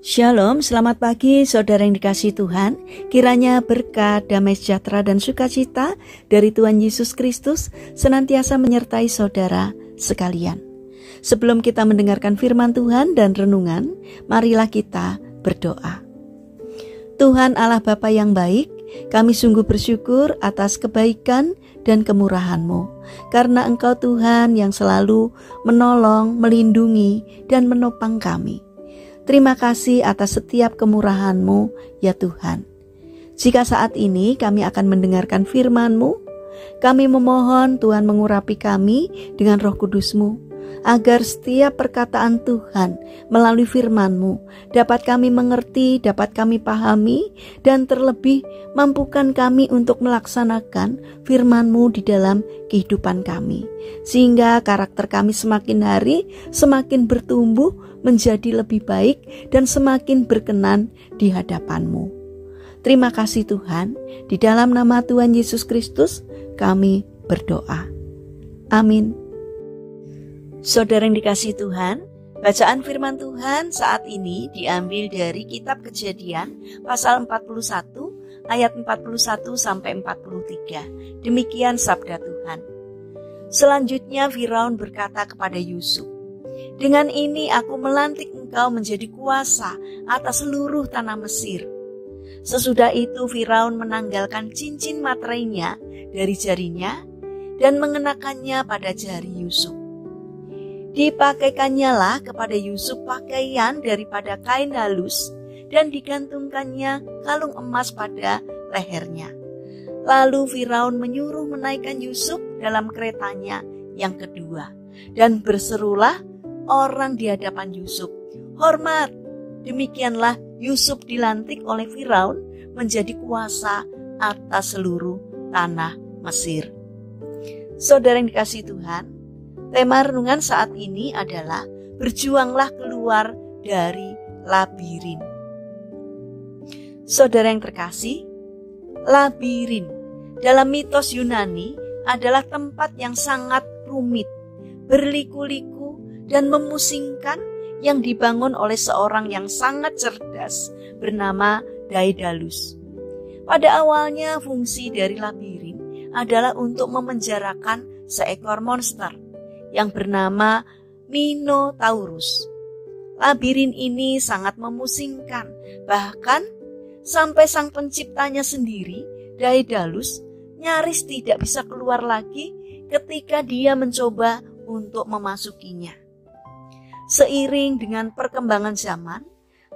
Shalom, selamat pagi saudara yang dikasihi Tuhan. Kiranya berkat, damai sejahtera dan sukacita dari Tuhan Yesus Kristus senantiasa menyertai saudara sekalian. Sebelum kita mendengarkan firman Tuhan dan renungan, marilah kita berdoa. Tuhan Allah Bapa yang baik, kami sungguh bersyukur atas kebaikan dan kemurahan-Mu, karena Engkau Tuhan yang selalu menolong, melindungi, dan menopang kami. Terima kasih atas setiap kemurahan-Mu, ya Tuhan. Jika saat ini kami akan mendengarkan firman-Mu, kami memohon Tuhan mengurapi kami dengan Roh Kudus-Mu, agar setiap perkataan Tuhan melalui firman-Mu dapat kami mengerti, dapat kami pahami, dan terlebih mampukan kami untuk melaksanakan firman-Mu di dalam kehidupan kami. Sehingga karakter kami semakin hari semakin bertumbuh menjadi lebih baik dan semakin berkenan di hadapan-Mu. Terima kasih Tuhan, di dalam nama Tuhan Yesus Kristus kami berdoa. Amin. Saudara yang dikasihi Tuhan, bacaan firman Tuhan saat ini diambil dari kitab Kejadian pasal 41 ayat 41 sampai 43. Demikian sabda Tuhan. Selanjutnya Firaun berkata kepada Yusuf, "Dengan ini aku melantik engkau menjadi kuasa atas seluruh tanah Mesir." Sesudah itu Firaun menanggalkan cincin materainya dari jarinya dan mengenakannya pada jari Yusuf. Dipakaikannya lah kepada Yusuf pakaian daripada kain halus dan digantungkannya kalung emas pada lehernya. Lalu Firaun menyuruh menaikkan Yusuf dalam keretanya yang kedua, dan berserulah orang di hadapan Yusuf, "Hormat!" Demikianlah Yusuf dilantik oleh Firaun menjadi kuasa atas seluruh tanah Mesir. Saudara yang dikasihi Tuhan, tema renungan saat ini adalah berjuanglah keluar dari labirin. Saudara yang terkasih, labirin dalam mitos Yunani adalah tempat yang sangat rumit, berliku-liku dan memusingkan yang dibangun oleh seorang yang sangat cerdas bernama Daedalus. Pada awalnya fungsi dari labirin adalah untuk memenjarakan seekor monster yang bernama Minotaurus. Labirin ini sangat memusingkan, bahkan sampai sang penciptanya sendiri, Daedalus, nyaris tidak bisa keluar lagi ketika dia mencoba untuk memasukinya. Seiring dengan perkembangan zaman,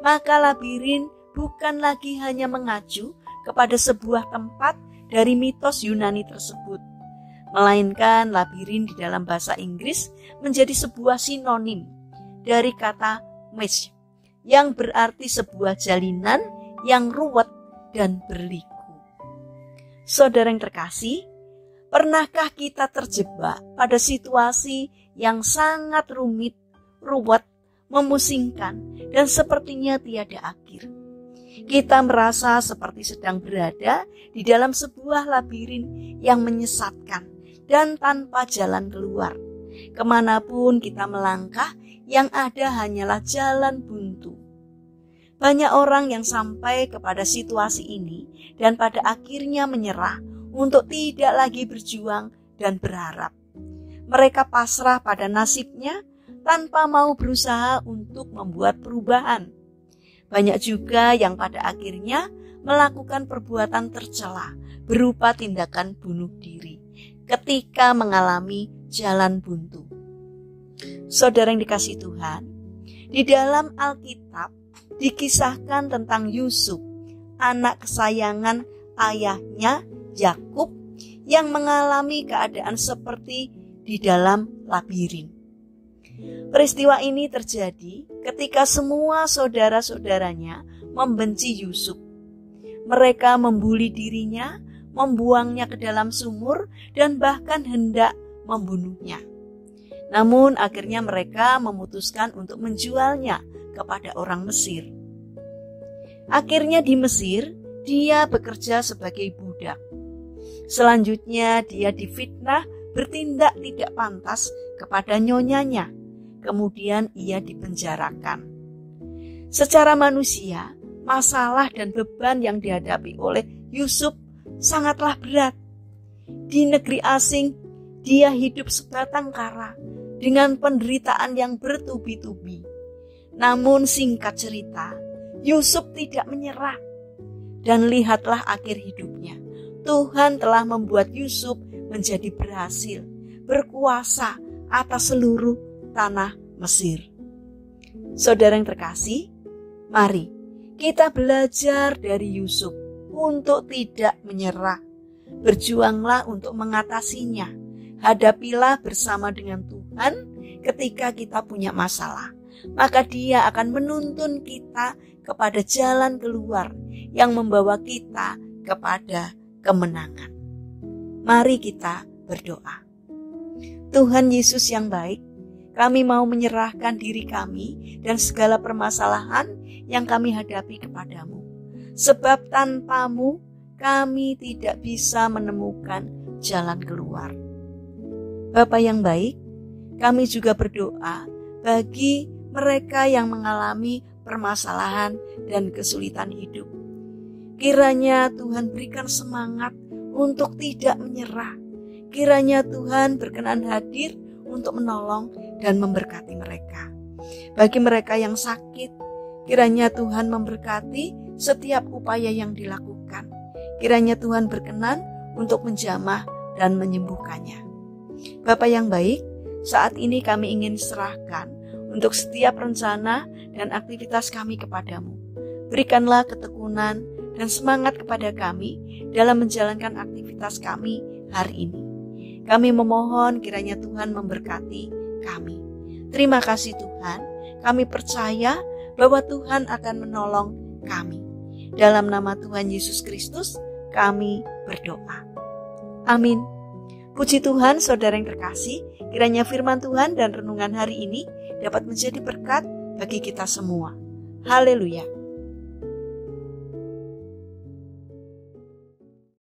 maka labirin bukan lagi hanya mengacu kepada sebuah tempat dari mitos Yunani tersebut, melainkan labirin di dalam bahasa Inggris menjadi sebuah sinonim dari kata mesh, yang berarti sebuah jalinan yang ruwet dan berliku. Saudara yang terkasih, pernahkah kita terjebak pada situasi yang sangat rumit, ruwet, memusingkan, dan sepertinya tiada akhir? Kita merasa seperti sedang berada di dalam sebuah labirin yang menyesatkan dan tanpa jalan keluar. Kemanapun kita melangkah, yang ada hanyalah jalan buntu. Banyak orang yang sampai kepada situasi ini dan pada akhirnya menyerah untuk tidak lagi berjuang dan berharap. Mereka pasrah pada nasibnya tanpa mau berusaha untuk membuat perubahan. Banyak juga yang pada akhirnya melakukan perbuatan tercela berupa tindakan bunuh diri ketika mengalami jalan buntu. Saudara yang dikasihi Tuhan, di dalam Alkitab dikisahkan tentang Yusuf, anak kesayangan ayahnya Yakub, yang mengalami keadaan seperti di dalam labirin. Peristiwa ini terjadi ketika semua saudara-saudaranya membenci Yusuf. Mereka membuli dirinya, membuangnya ke dalam sumur, dan bahkan hendak membunuhnya. Namun akhirnya mereka memutuskan untuk menjualnya kepada orang Mesir. Akhirnya di Mesir, dia bekerja sebagai budak. Selanjutnya dia difitnah bertindak tidak pantas kepada nyonyanya. Kemudian ia dipenjarakan. Secara manusia, masalah dan beban yang dihadapi oleh Yusuf sangatlah berat. Di negeri asing, dia hidup sebatang kara dengan penderitaan yang bertubi-tubi. Namun singkat cerita, Yusuf tidak menyerah. Dan lihatlah akhir hidupnya. Tuhan telah membuat Yusuf menjadi berhasil, berkuasa atas seluruh tanah Mesir. Saudara yang terkasih, mari kita belajar dari Yusuf untuk tidak menyerah. Berjuanglah untuk mengatasinya. Hadapilah bersama dengan Tuhan ketika kita punya masalah. Maka Dia akan menuntun kita kepada jalan keluar yang membawa kita kepada kemenangan. Mari kita berdoa. Tuhan Yesus yang baik, kami mau menyerahkan diri kami dan segala permasalahan yang kami hadapi kepadamu. Sebab tanpamu kami tidak bisa menemukan jalan keluar. Bapa yang baik, kami juga berdoa bagi mereka yang mengalami permasalahan dan kesulitan hidup. Kiranya Tuhan berikan semangat untuk tidak menyerah. Kiranya Tuhan berkenan hadir untuk menolong dan memberkati mereka. Bagi mereka yang sakit, kiranya Tuhan memberkati setiap upaya yang dilakukan. Kiranya Tuhan berkenan untuk menjamah dan menyembuhkannya. Bapa yang baik, saat ini kami ingin serahkan untuk setiap rencana dan aktivitas kami kepadamu. Berikanlah ketekunan dan semangat kepada kami dalam menjalankan aktivitas kami hari ini. Kami memohon kiranya Tuhan memberkati kami. Terima kasih Tuhan, kami percaya bahwa Tuhan akan menolong kami. Dalam nama Tuhan Yesus Kristus, kami berdoa. Amin. Puji Tuhan, saudara yang terkasih, kiranya firman Tuhan dan renungan hari ini dapat menjadi berkat bagi kita semua. Haleluya.